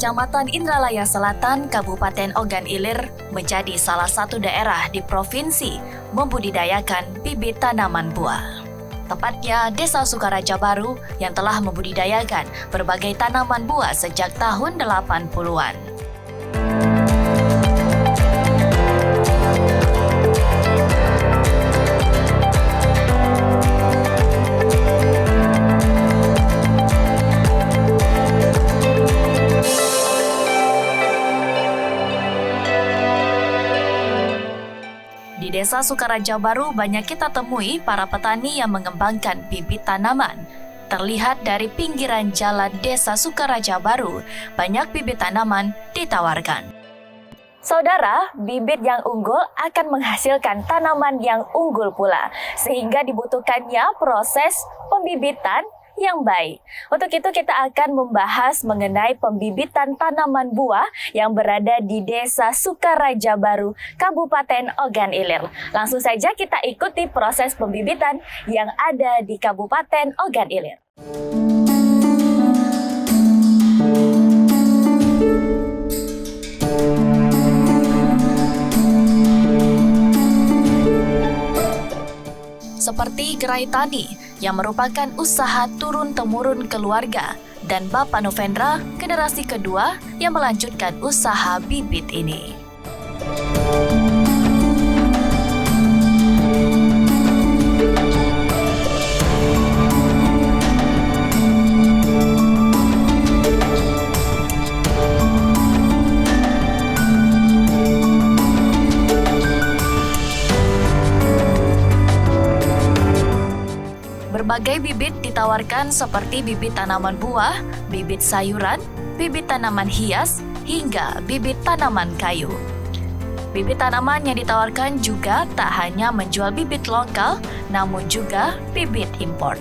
Kecamatan Indralaya Selatan, Kabupaten Ogan Ilir menjadi salah satu daerah di provinsi membudidayakan bibit tanaman buah. Tepatnya Desa Sukaraja Baru yang telah membudidayakan berbagai tanaman buah sejak tahun 80-an. Di Desa Sukaraja Baru banyak kita temui para petani yang mengembangkan bibit tanaman. Terlihat dari pinggiran jalan Desa Sukaraja Baru, banyak bibit tanaman ditawarkan. Saudara, bibit yang unggul akan menghasilkan tanaman yang unggul pula, sehingga dibutuhkannya proses pembibitan yang baik. Untuk itu kita akan membahas mengenai pembibitan tanaman buah yang berada di Desa Sukaraja Baru, Kabupaten Ogan Ilir. Langsung saja kita ikuti proses pembibitan yang ada di Kabupaten Ogan Ilir. Seperti gerai tani yang merupakan usaha turun-temurun keluarga, dan Bapak Novendra, generasi kedua yang melanjutkan usaha bibit ini. Berbagai bibit ditawarkan seperti bibit tanaman buah, bibit sayuran, bibit tanaman hias, hingga bibit tanaman kayu. Bibit tanaman yang ditawarkan juga tak hanya menjual bibit lokal, namun juga bibit impor.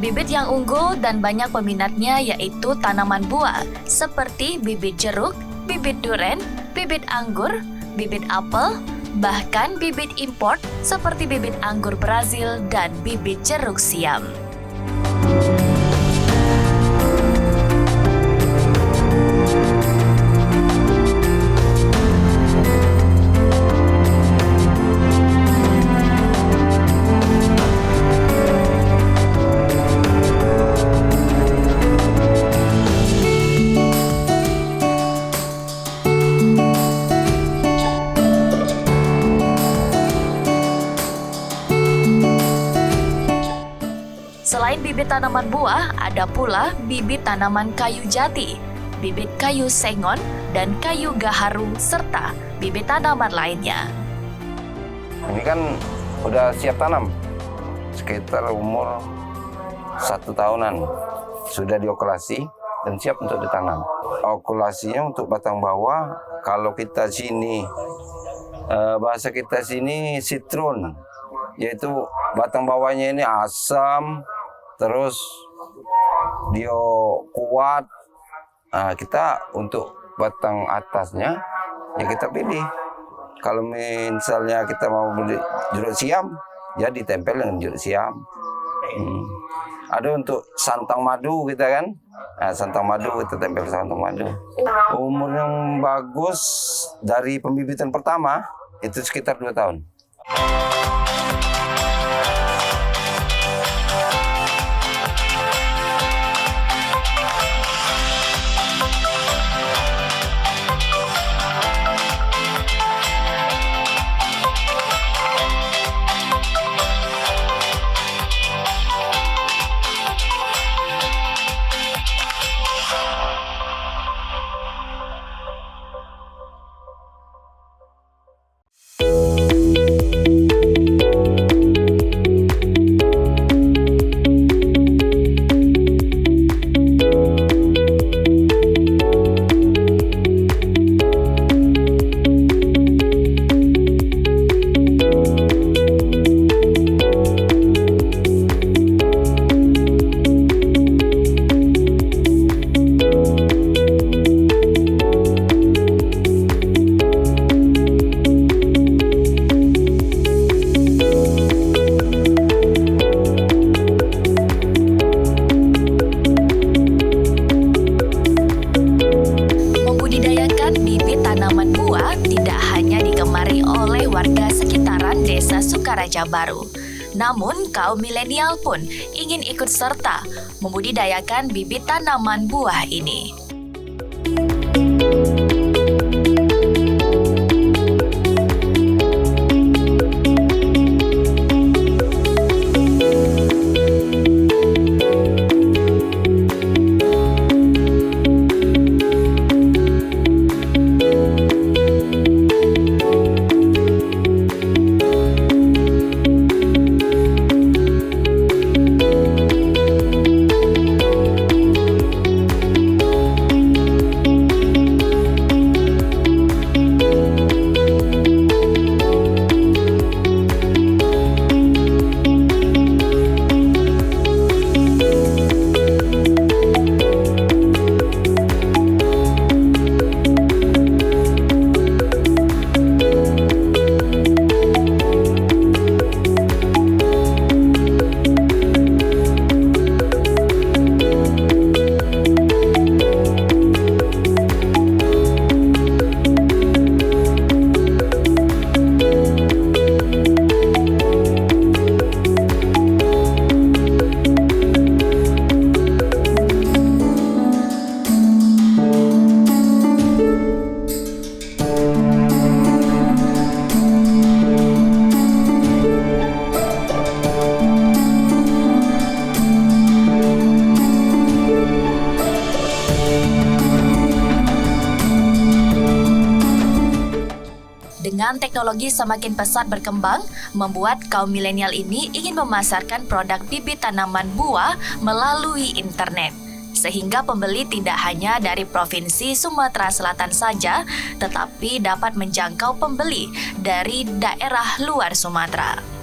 Bibit yang unggul dan banyak peminatnya yaitu tanaman buah seperti bibit jeruk, bibit duren, bibit anggur, bibit apel, bahkan bibit impor seperti bibit anggur Brazil dan bibit jeruk siam. Selain bibit tanaman buah, ada pula bibit tanaman kayu jati, bibit kayu sengon, dan kayu gaharu, serta bibit tanaman lainnya. Ini kan udah siap tanam, sekitar umur 1 tahunan. Sudah diokulasi dan siap untuk ditanam. Okulasinya untuk batang bawah, kalau kita sini, bahasa kita sini sitrun, yaitu batang bawahnya ini asam, terus dia kuat. Nah, kita untuk batang atasnya ya kita pilih. Kalau misalnya kita mau beli jeruk siam, ya ditempel dengan jeruk siam. Ada untuk santang madu kita kan. Nah, santang madu kita tempel santang madu. Umur yang bagus dari pembibitan pertama itu sekitar 2 tahun. oleh warga sekitaran Desa Sukaraja Baru. Namun, kaum milenial pun ingin ikut serta membudidayakan bibit tanaman buah ini. Dengan teknologi semakin pesat berkembang, membuat kaum milenial ini ingin memasarkan produk bibit tanaman buah melalui internet. Sehingga pembeli tidak hanya dari Provinsi Sumatera Selatan saja, tetapi dapat menjangkau pembeli dari daerah luar Sumatera.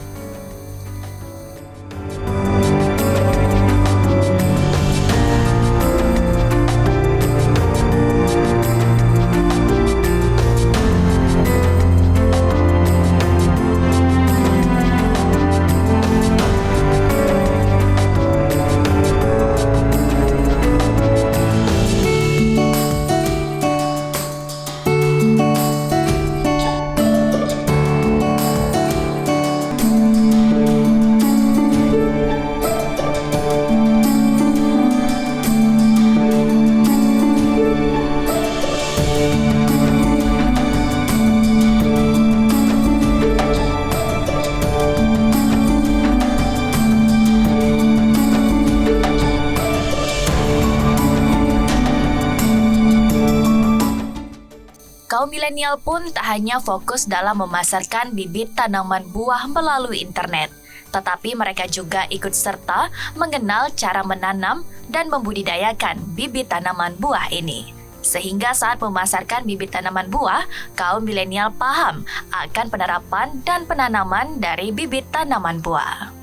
Kaum milenial pun tak hanya fokus dalam memasarkan bibit tanaman buah melalui internet, tetapi mereka juga ikut serta mengenal cara menanam dan membudidayakan bibit tanaman buah ini. Sehingga saat memasarkan bibit tanaman buah, kaum milenial paham akan penerapan dan penanaman dari bibit tanaman buah.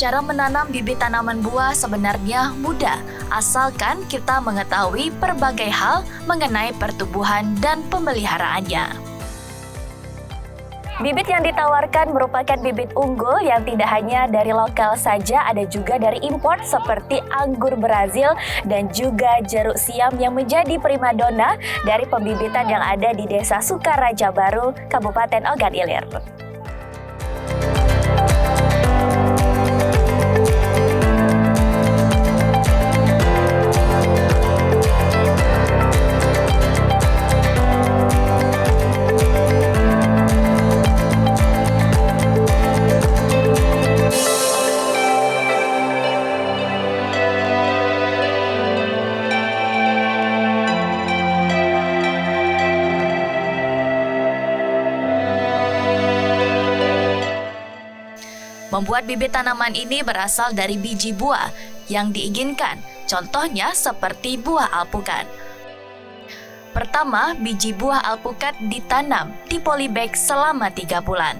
Cara menanam bibit tanaman buah sebenarnya mudah, asalkan kita mengetahui berbagai hal mengenai pertumbuhan dan pemeliharaannya. Bibit yang ditawarkan merupakan bibit unggul yang tidak hanya dari lokal saja, ada juga dari impor seperti anggur Brazil dan juga jeruk siam yang menjadi primadona dari pembibitan yang ada di Desa Sukaraja Baru, Kabupaten Ogan Ilir. Membuat bibit tanaman ini berasal dari biji buah yang diinginkan, contohnya seperti buah alpukat. Pertama, biji buah alpukat ditanam di polybag selama 3 bulan.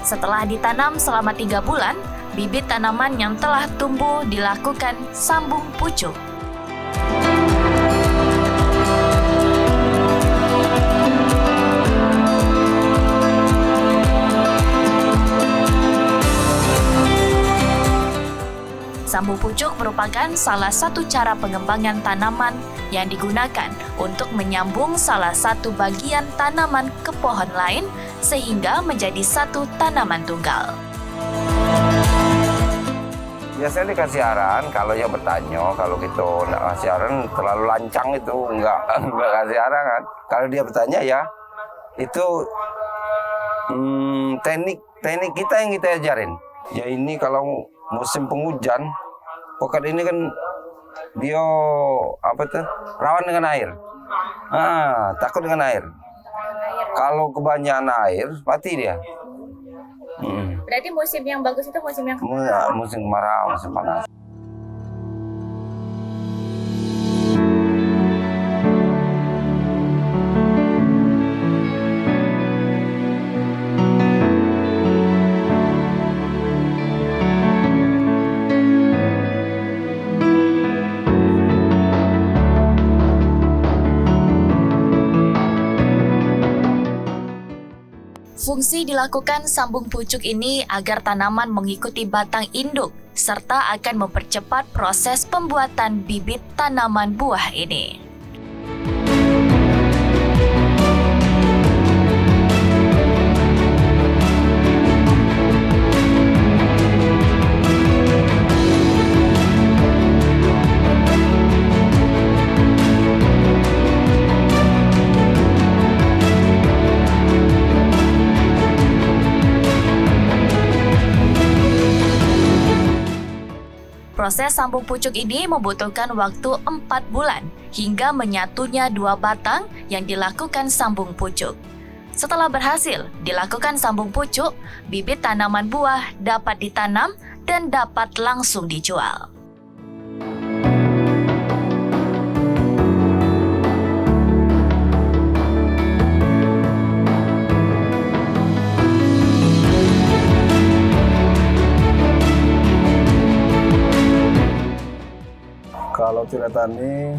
Setelah ditanam selama 3 bulan, bibit tanaman yang telah tumbuh dilakukan sambung pucuk. Sambung pucuk merupakan salah satu cara pengembangan tanaman yang digunakan untuk menyambung salah satu bagian tanaman ke pohon lain sehingga menjadi satu tanaman tunggal. Biasanya dikasih arahan, kalau yang bertanya, kalau gitu nggak kasih arahan terlalu lancang itu, nggak kasih arahan. Kalau dia bertanya ya, itu teknik kita yang kita ajarin. Ya ini kalau musim penghujan, pokat ini kan dia rawan dengan air. Takut dengan air. Kalau kebanyakan air, mati dia. Berarti musim yang bagus itu musim yang musim kemarau, musim panas. Fungsi dilakukan sambung pucuk ini agar tanaman mengikuti batang induk serta akan mempercepat proses pembuatan bibit tanaman buah ini. Proses sambung pucuk ini membutuhkan waktu 4 bulan hingga menyatunya 2 batang yang dilakukan sambung pucuk. Setelah berhasil dilakukan sambung pucuk, bibit tanaman buah dapat ditanam dan dapat langsung dijual. Kalau Tirai Tani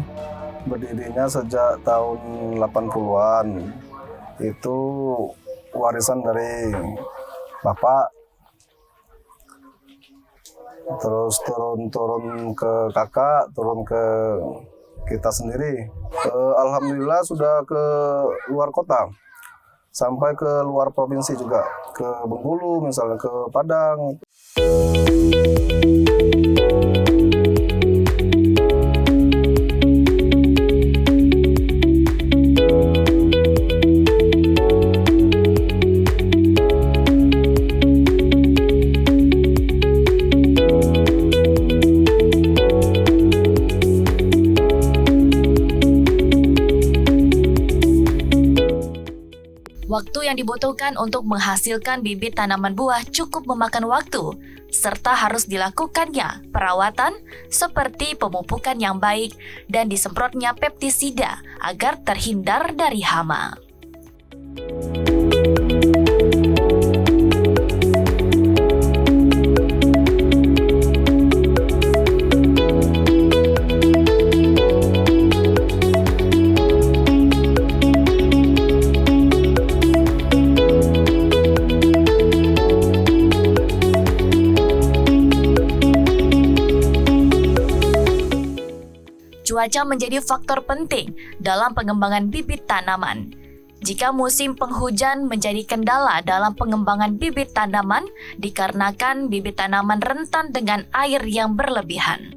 berdirinya sejak tahun 80-an. Itu warisan dari bapak. Terus turun ke kakak, turun ke kita sendiri. Alhamdulillah sudah ke luar kota. Sampai ke luar provinsi juga. Ke Bengkulu misalnya, ke Padang. Waktu yang dibutuhkan untuk menghasilkan bibit tanaman buah cukup memakan waktu, serta harus dilakukannya perawatan seperti pemupukan yang baik dan disemprotnya pestisida agar terhindar dari hama. Cuaca menjadi faktor penting dalam pengembangan bibit tanaman. Jika musim penghujan menjadi kendala dalam pengembangan bibit tanaman dikarenakan bibit tanaman rentan dengan air yang berlebihan.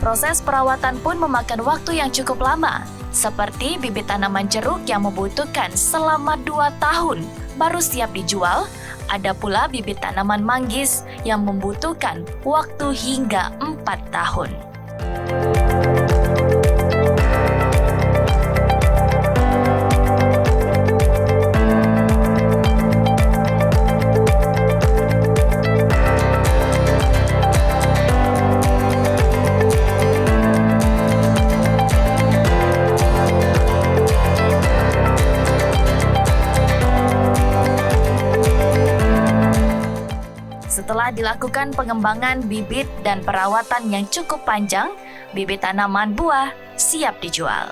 Proses perawatan pun memakan waktu yang cukup lama, seperti bibit tanaman jeruk yang membutuhkan selama 2 tahun baru siap dijual. Ada pula bibit tanaman manggis yang membutuhkan waktu hingga 4 tahun. Setelah dilakukan pengembangan bibit dan perawatan yang cukup panjang, bibit tanaman buah siap dijual.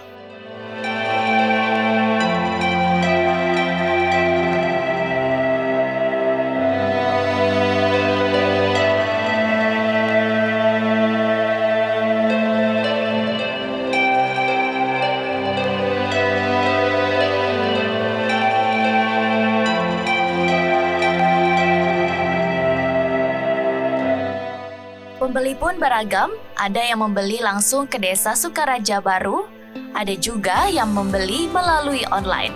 Pembeli pun beragam, ada yang membeli langsung ke Desa Sukaraja Baru, ada juga yang membeli melalui online.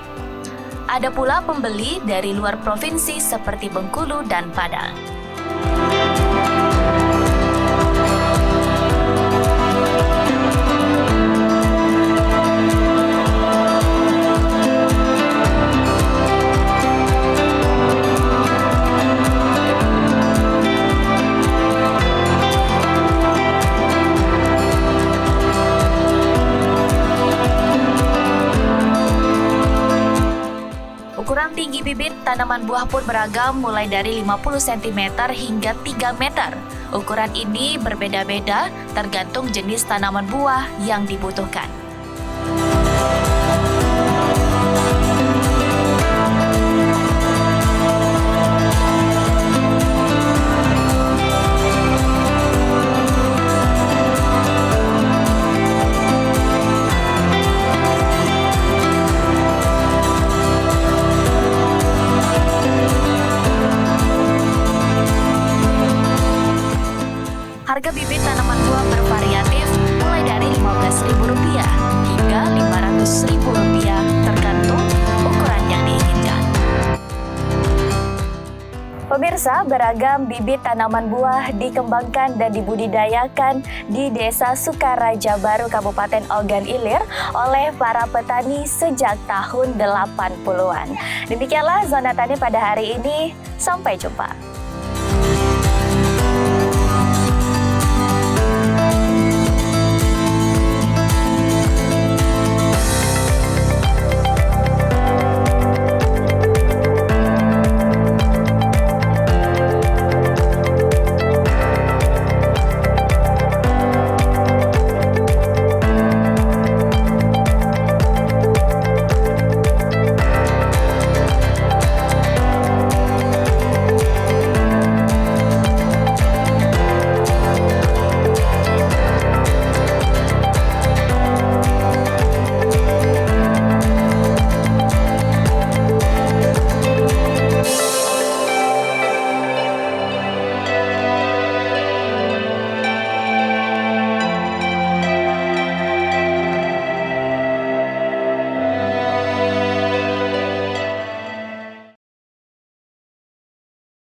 Ada pula pembeli dari luar provinsi seperti Bengkulu dan Padang. Ukuran tinggi bibit tanaman buah pun beragam mulai dari 50 cm hingga 3 meter. Ukuran ini berbeda-beda tergantung jenis tanaman buah yang dibutuhkan. Harga bibit tanaman buah bervariatif mulai dari Rp15.000 Pemirsa, beragam bibit tanaman buah dikembangkan dan dibudidayakan di Desa Sukaraja Baru, Kabupaten Ogan Ilir oleh para petani sejak tahun 80-an. Demikianlah Zona Tani pada hari ini. Sampai jumpa.